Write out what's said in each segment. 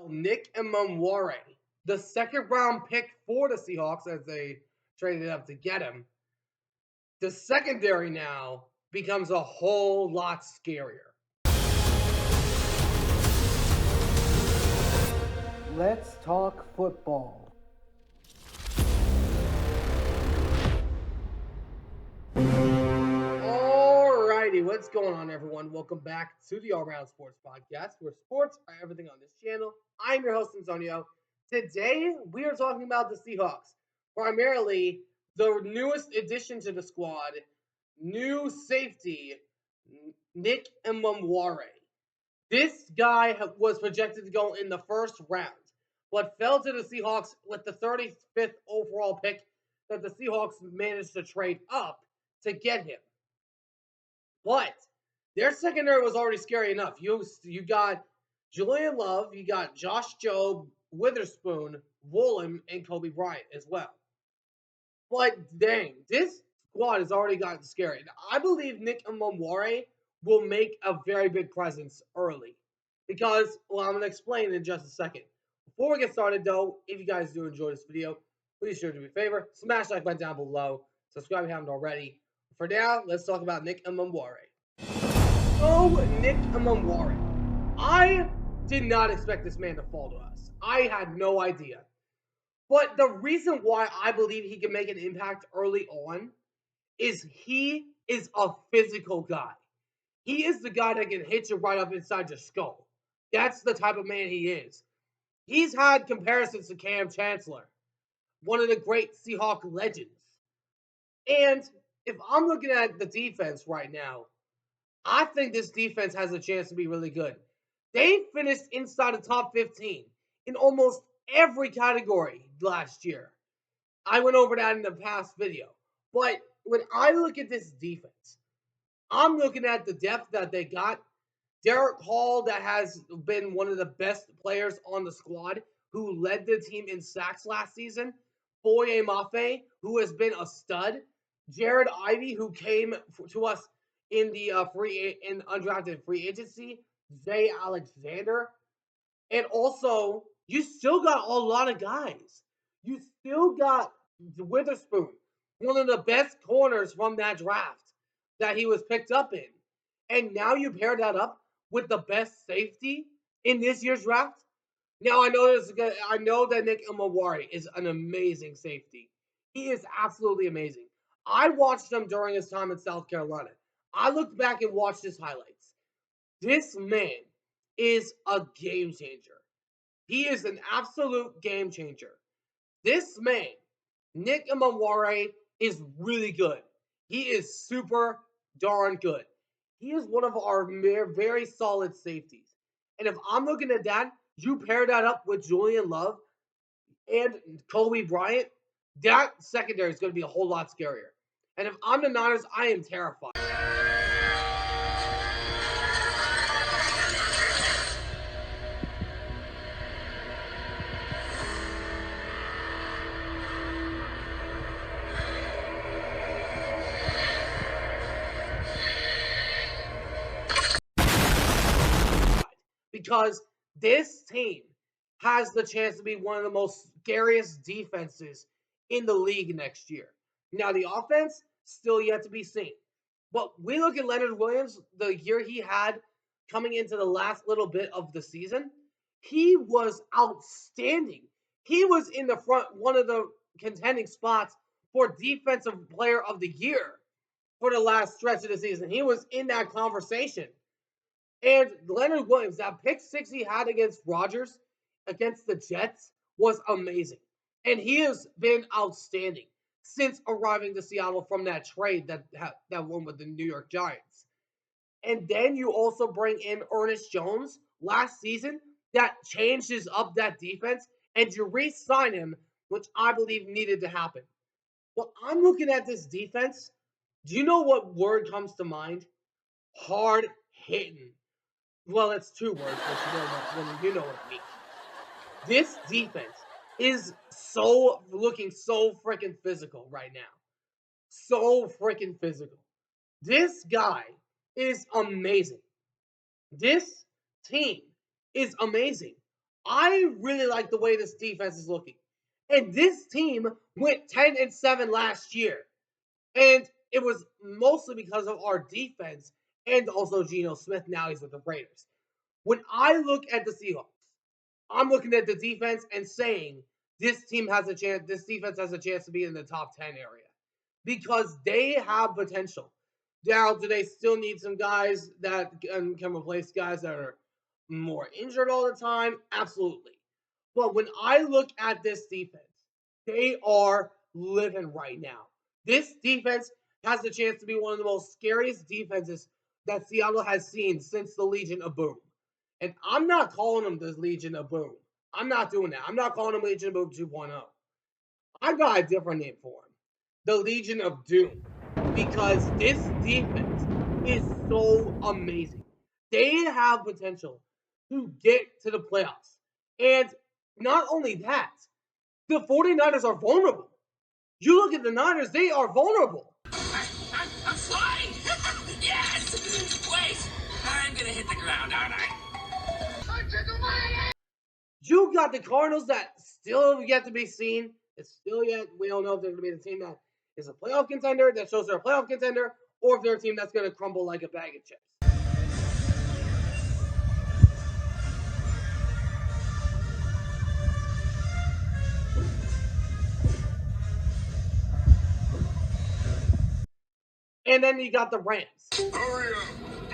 Nick Emmanwori, the second round pick for the Seahawks as they traded up to get him, the secondary now becomes a whole lot scarier. Let's talk football. Alrighty, what's going on, everyone? Welcome back to the All Round Sports Podcast, where sports are everything on this channel. I'm your host, Antonio. Today, we are talking about the Seahawks, primarily the newest addition to the squad, new safety, Nick Emmanwori. This guy was projected to go in the first round, but fell to the Seahawks with the 35th overall pick that the Seahawks managed to trade up to get him. But their secondary was already scary enough. You got Julian Love, you got Josh Jobe, Witherspoon, Woolen, and Kobe Bryant as well. But dang, this squad has already gotten scary. And I believe Nick Emmanwori will make a very big presence early. Because, well, I'm going to explain in just a second. Before we get started, though, if you guys do enjoy this video, please sure to do me a favor. Smash that like button down below. Subscribe if you haven't already. For now, let's talk about Nick Emmanwori. Oh, Nick Emmanwori. I did not expect this man to fall to us. I had no idea. But the reason why I believe he can make an impact early on is he is a physical guy. He is the guy that can hit you right up inside your skull. That's the type of man he is. He's had comparisons to Cam Chancellor, one of the great Seahawk legends. And if I'm looking at the defense right now, I think this defense has a chance to be really good. They finished inside the top 15 in almost every category last year. I went over that in the past video. But when I look at this defense, I'm looking at the depth that they got. Derek Hall, that has been one of the best players on the squad, who led the team in sacks last season. Foye Mafe, who has been a stud. Jared Ivey, who came to us in the undrafted free agency. Zay Alexander. And also, you still got a lot of guys. You still got Witherspoon, one of the best corners from that draft that he was picked up in. And now you pair that up with the best safety in this year's draft. Now I know that Nick Emmanwori is an amazing safety. He is absolutely amazing. I watched him during his time in South Carolina. I looked back and watched his highlights. This man is a game changer. He is an absolute game changer. This man, Nick Emmanwori, is really good. He is super darn good. He is one of our very solid safeties. And if I'm looking at that, you pair that up with Julian Love and Kobe Bryant, that secondary is going to be a whole lot scarier. And if I'm the Niners, I am terrified. Because this team has the chance to be one of the most scariest defenses in the league next year. Now, the offense, still yet to be seen. But we look at Leonard Williams, the year he had coming into the last little bit of the season, he was outstanding. He was in the front, one of the contending spots for Defensive Player of the Year for the last stretch of the season. He was in that conversation. And Leonard Williams, that pick six he had against Rodgers, against the Jets, was amazing. And he has been outstanding since arriving to Seattle from that trade that won with the New York Giants. And then you also bring in Ernest Jones last season that changes up that defense, and you re-sign him, which I believe needed to happen. But I'm looking at this defense. Do you know what word comes to mind? Hard hitting. Well, that's two words, but you know what I mean. This defense is looking so freaking physical right now. So freaking physical. This guy is amazing. This team is amazing. I really like the way this defense is looking. And this team went 10-7 last year. And it was mostly because of our defense and also Geno Smith. Now he's with the Raiders. When I look at the Seahawks, I'm looking at the defense and saying this team has a chance, this defense has a chance to be in the top 10 area because they have potential. Now, do they still need some guys that can replace guys that are more injured all the time? Absolutely. But when I look at this defense, they are living right now. This defense has the chance to be one of the most scariest defenses that Seattle has seen since the Legion of Boom. And I'm not calling them the Legion of Boom. I'm not doing that. I'm not calling them Legion of Boom 2.0. I got a different name for them. The Legion of Doom. Because this defense is so amazing. They have potential to get to the playoffs. And not only that, the 49ers are vulnerable. You look at the Niners, they are vulnerable. I'm flying! Yes! Wait! I'm gonna hit the ground, aren't I? You got the Cardinals that still yet to be seen. It's still yet, we don't know if they're going to be the team that is a playoff contender, that shows they're a playoff contender, or if they're a team that's going to crumble like a bag of chips. And then you got the Rams. Hurry up!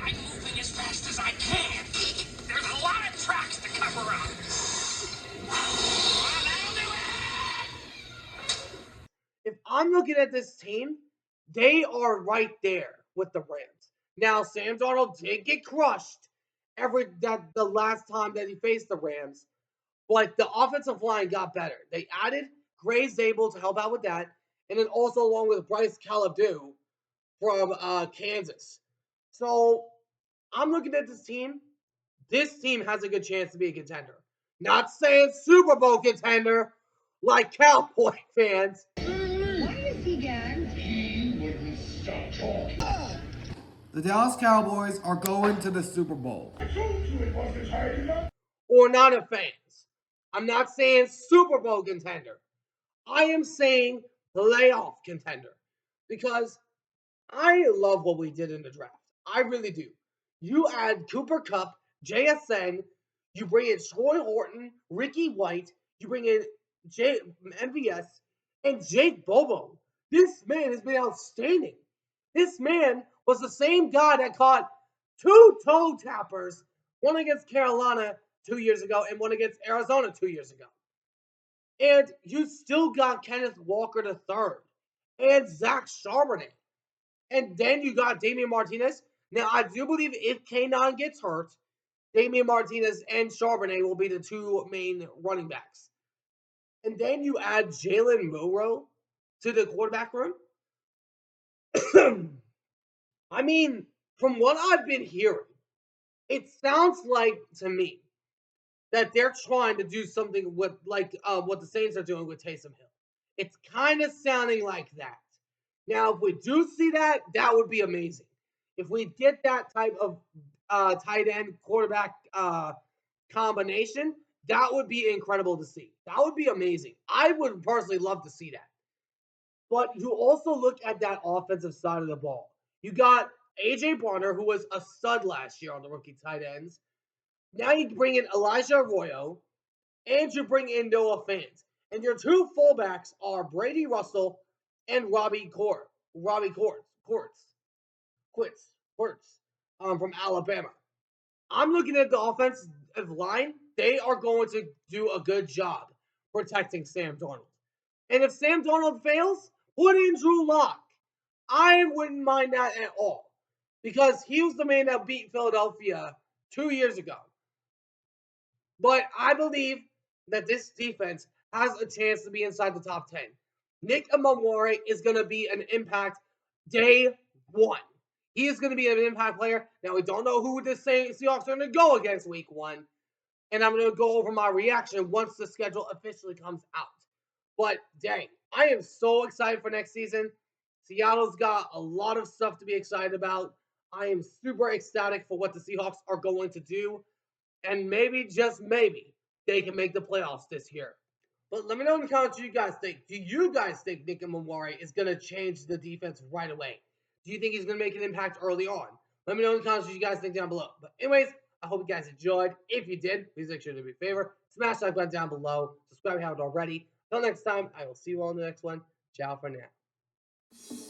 I'm moving as fast as I can. There's a lot of tracks to cover up. That'll do it! If I'm looking at this team, they are right there with the Rams. Now, Sam Darnold did get crushed the last time that he faced the Rams, but the offensive line got better. They added Gray Zabel to help out with that, and then also along with Bryce Calabdu from Kansas. So I'm looking at this team. This team has a good chance to be a contender. Not saying Super Bowl contender like Cowboy fans. The Dallas Cowboys are going to the Super Bowl. Or not a fans. I'm not saying Super Bowl contender. I am saying playoff contender because I love what we did in the draft. I really do. You add Cooper Kupp, JSN, you bring in Troy Horton, Ricky White, you bring in MVS, and Jake Bobo. This man has been outstanding. This man was the same guy that caught two toe tappers, one against Carolina 2 years ago and one against Arizona 2 years ago. And you still got Kenneth Walker III and Zach Charbonnet. And then you got Damian Martinez. Now, I do believe if K9 gets hurt, Damian Martinez and Charbonnet will be the two main running backs. And then you add Jalen Milroe to the quarterback room. I mean, from what I've been hearing, it sounds like to me that they're trying to do something with like what the Saints are doing with Taysom Hill. It's kind of sounding like that. Now, if we do see that, that would be amazing. If we get that type of tight end quarterback combination, that would be incredible to see. That would be amazing. I would personally love to see that. But you also look at that offensive side of the ball. You got AJ Barner, who was a stud last year on the rookie tight ends. Now you bring in Elijah Arroyo, and you bring in Noah Fant. And your two fullbacks are Brady Russell and Robbie Quartz from Alabama. I'm looking at the offensive line. They are going to do a good job protecting Sam Darnold. And if Sam Darnold fails, put in Drew Lock. I wouldn't mind that at all because he was the man that beat Philadelphia 2 years ago. But I believe that this defense has a chance to be inside the top 10. Nick Emmanwori is going to be an impact day one. He is going to be an impact player. Now, we don't know who the Seahawks are going to go against week one. And I'm going to go over my reaction once the schedule officially comes out. But dang, I am so excited for next season. Seattle's got a lot of stuff to be excited about. I am super ecstatic for what the Seahawks are going to do. And maybe, just maybe, they can make the playoffs this year. But let me know in the comments what you guys think. Do you guys think Nick Emmanwori is going to change the defense right away? Do you think he's going to make an impact early on? Let me know in the comments what you guys think down below. But anyways, I hope you guys enjoyed. If you did, please make sure to do me a favor. Smash that like button down below. Subscribe if you haven't already. Until next time, I will see you all in the next one. Ciao for now.